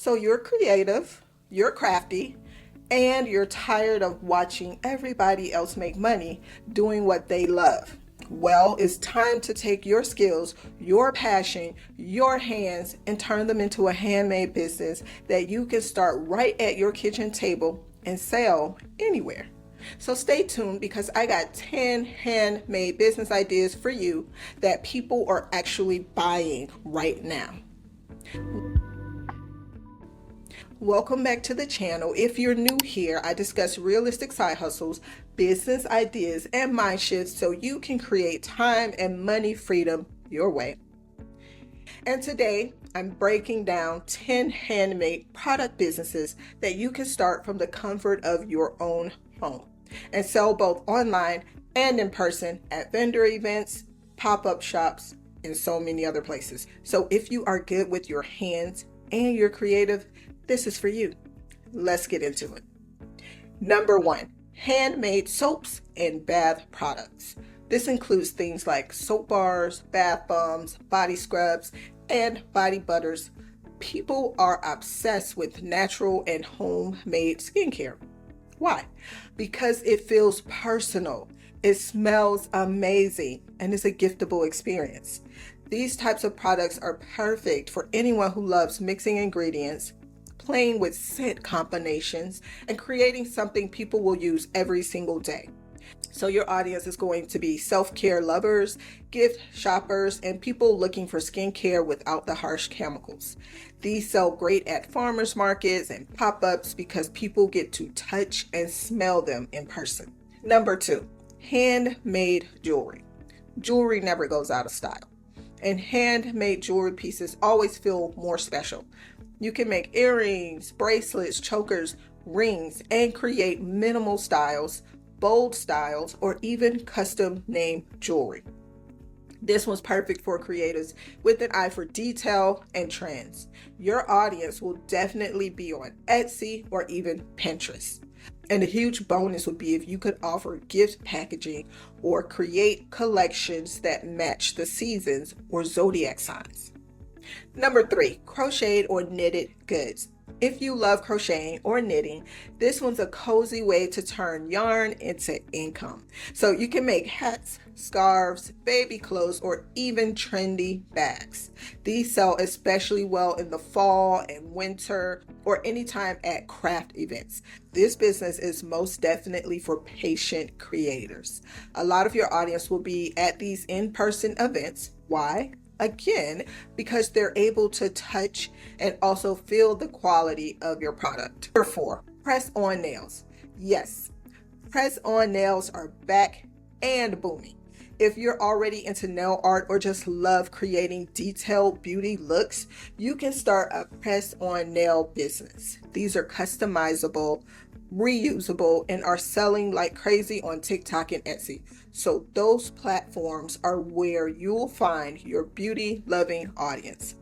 So you're creative, you're crafty, and you're tired of watching everybody else make money doing what they love. Well, it's time to take your skills, your passion, your hands, and turn them into a handmade business that you can start right at your kitchen table and sell anywhere. So stay tuned because I got 10 handmade business ideas for you that people are actually buying right now. Welcome back to the channel. If you're new here, I discuss realistic side hustles, business ideas, and mind shifts so you can create time and money freedom your way. And today, I'm breaking down 10 handmade product businesses that you can start from the comfort of your own home and sell both online and in person at vendor events, pop-up shops, and so many other places. So if you are good with your hands and you're creative, this is for you. Let's get into it. Number 1, handmade soaps and bath products. This includes things like soap bars, bath bombs, body scrubs, and body butters. People are obsessed with natural and homemade skincare. Why? Because it feels personal, it smells amazing, and it's a giftable experience. These types of products are perfect for anyone who loves mixing ingredients, playing with scent combinations, and creating something people will use every single day. So your audience is going to be self-care lovers, gift shoppers, and people looking for skincare without the harsh chemicals. These sell great at farmers markets and pop-ups because people get to touch and smell them in person. Number 2, handmade jewelry. Jewelry never goes out of style, and handmade jewelry pieces always feel more special. You can make earrings, bracelets, chokers, rings, and create minimal styles, bold styles, or even custom name jewelry. This one's perfect for creators with an eye for detail and trends. Your audience will definitely be on Etsy or even Pinterest. And a huge bonus would be if you could offer gift packaging or create collections that match the seasons or zodiac signs. Number 3, crocheted or knitted goods. If you love crocheting or knitting, this one's a cozy way to turn yarn into income. So you can make hats, scarves, baby clothes, or even trendy bags. These sell especially well in the fall and winter or anytime at craft events. This business is most definitely for patient creators. A lot of your audience will be at these in-person events. Why? Again, because they're able to touch and also feel the quality of your product. Number 4, press-on nails. Yes, press-on nails are back and booming. If you're already into nail art or just love creating detailed beauty looks, you can start a press-on nail business. These are customizable, reusable, and are selling like crazy on TikTok and Etsy. So those platforms are where you'll find your beauty loving audience.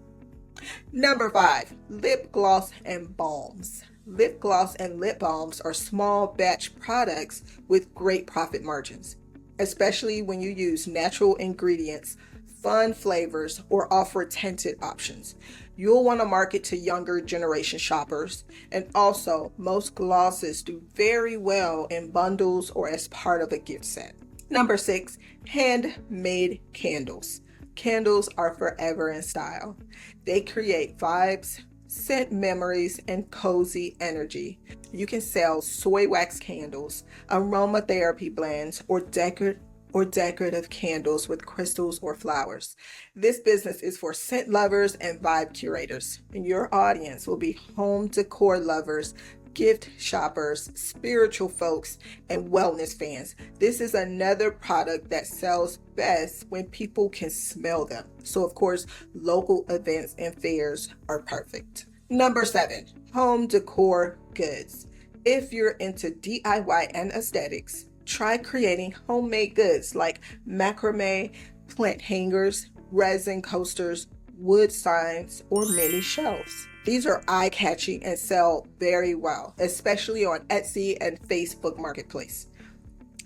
Number 5, lip gloss and balms. Lip gloss and lip balms are small batch products with great profit margins, especially when you use natural ingredients, fun flavors, or offer tinted options. You'll want to market to younger generation shoppers, and also most glosses do very well in bundles or as part of a gift set. Number 6, handmade candles. Candles are forever in style. They create vibes, scent memories, and cozy energy. You can sell soy wax candles, aromatherapy blends, or decorative candles with crystals or flowers. This business is for scent lovers and vibe curators. And your audience will be home decor lovers, gift shoppers, spiritual folks, and wellness fans. This is another product that sells best when people can smell them. So of course, local events and fairs are perfect. Number 7, home decor goods. If you're into DIY and aesthetics, try creating homemade goods like macrame, plant hangers, resin coasters, wood signs, or mini shelves. These are eye-catching and sell very well, especially on Etsy and Facebook Marketplace.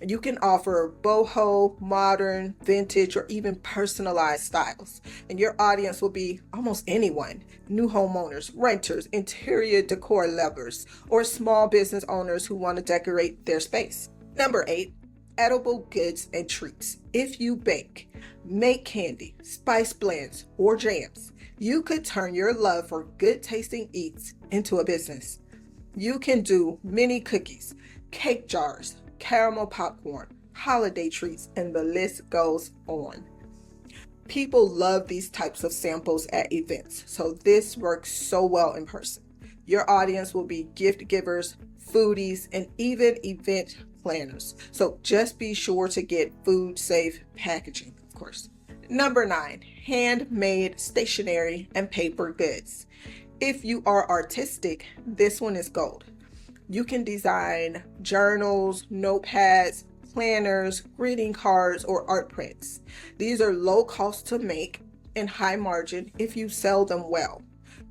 You can offer boho, modern, vintage, or even personalized styles. And your audience will be almost anyone: new homeowners, renters, interior decor lovers, or small business owners who want to decorate their space. Number 8, edible goods and treats. If you bake, make candy, spice blends, or jams, you could turn your love for good tasting eats into a business. You can do mini cookies, cake jars, caramel popcorn, holiday treats, and the list goes on. People love these types of samples at events, so this works so well in person. Your audience will be gift givers, foodies, and even event planners. So just be sure to get food safe packaging, of course. Number 9, handmade stationery and paper goods. If you are artistic, this one is gold. You can design journals, notepads, planners, greeting cards, or art prints. These are low cost to make and high margin if you sell them well.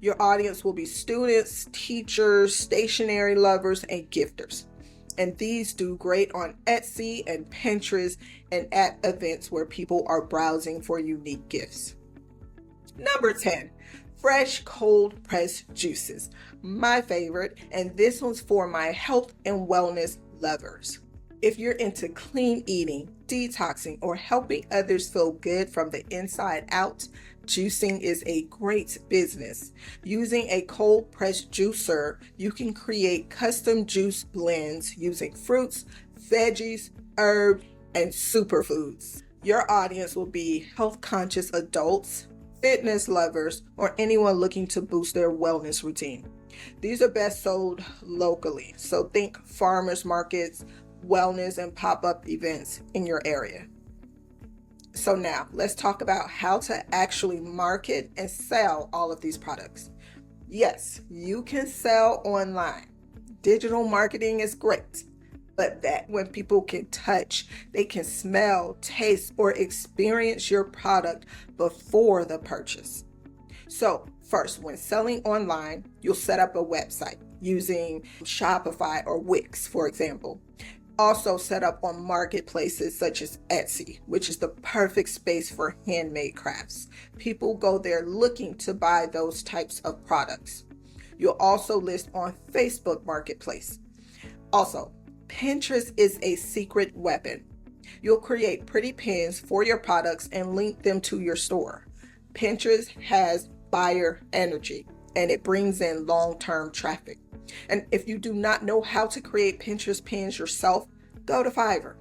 Your audience will be students, teachers, stationery lovers, and gifters. And these do great on Etsy and Pinterest and at events where people are browsing for unique gifts. Number 10, fresh cold pressed juices. My favorite, and this one's for my health and wellness lovers. If you're into clean eating, detoxing, or helping others feel good from the inside out, juicing is a great business. Using a cold pressed juicer, you can create custom juice blends using fruits, veggies, herbs, and superfoods. Your audience will be health conscious adults, fitness lovers, or anyone looking to boost their wellness routine. These are best sold locally, so think farmers markets, wellness, and pop-up events in your area. So now let's talk about how to actually market and sell all of these products. Yes, you can sell online. Digital marketing is great, but that when people can touch, they can smell, taste, or experience your product before the purchase. So first, when selling online, you'll set up a website using Shopify or Wix, for example. Also set up on marketplaces such as Etsy, which is the perfect space for handmade crafts. People go there looking to buy those types of products. You'll also list on Facebook Marketplace. Also, Pinterest is a secret weapon. You'll create pretty pins for your products and link them to your store. Pinterest has buyer energy, and it brings in long-term traffic. And if you do not know how to create Pinterest pins yourself, go to Fiverr.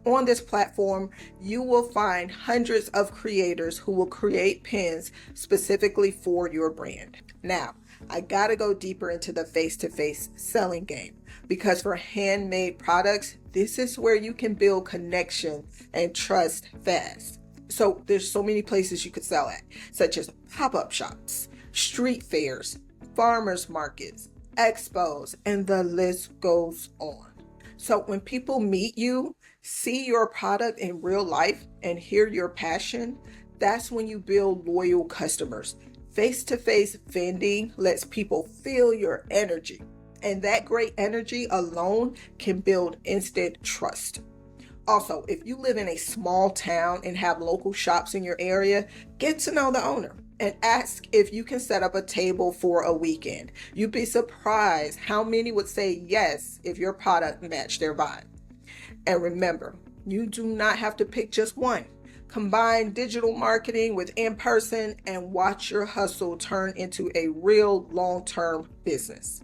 On this platform, you will find hundreds of creators who will create pins specifically for your brand. Now, I gotta go deeper into the face-to-face selling game, because for handmade products, this is where you can build connection and trust fast. So there's so many places you could sell at, such as pop-up shops, street fairs, farmers markets, expos, and the list goes on. So when people meet you, see your product in real life, and hear your passion, that's when you build loyal customers. Face-to-face vending lets people feel your energy, and that great energy alone can build instant trust. Also, if you live in a small town and have local shops in your area, get to know the owner and ask if you can set up a table for a weekend. You'd be surprised how many would say yes if your product matched their vibe. And remember, you do not have to pick just one. Combine digital marketing with in-person and watch your hustle turn into a real long-term business.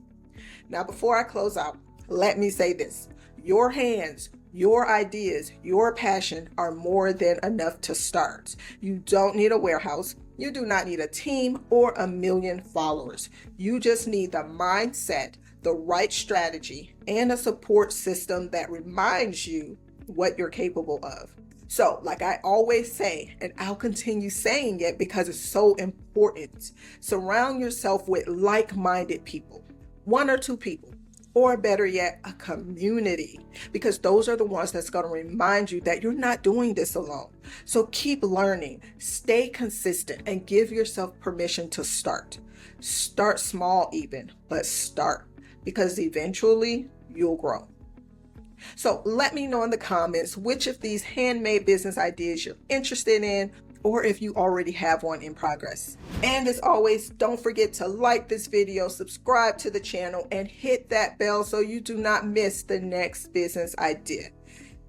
Now, before I close out, let me say this. Your hands, your ideas, your passion are more than enough to start. You don't need a warehouse. You do not need a team or a million followers. You just need the mindset, the right strategy, and a support system that reminds you what you're capable of. So, like I always say, and I'll continue saying it because it's so important, surround yourself with like-minded people, 1 or 2 people, or better yet, a community, because those are the ones that's going to remind you that you're not doing this alone. So keep learning, stay consistent, and give yourself permission to start. Start small even, but start, because eventually you'll grow. So let me know in the comments which of these handmade business ideas you're interested in, or if you already have one in progress. And as always, don't forget to like this video, subscribe to the channel, and hit that bell so you do not miss the next business idea.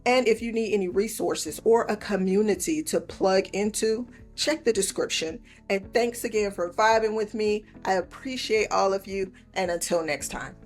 And if you need any resources or a community to plug into, check the description. And thanks again for vibing with me. I appreciate all of you, and until next time.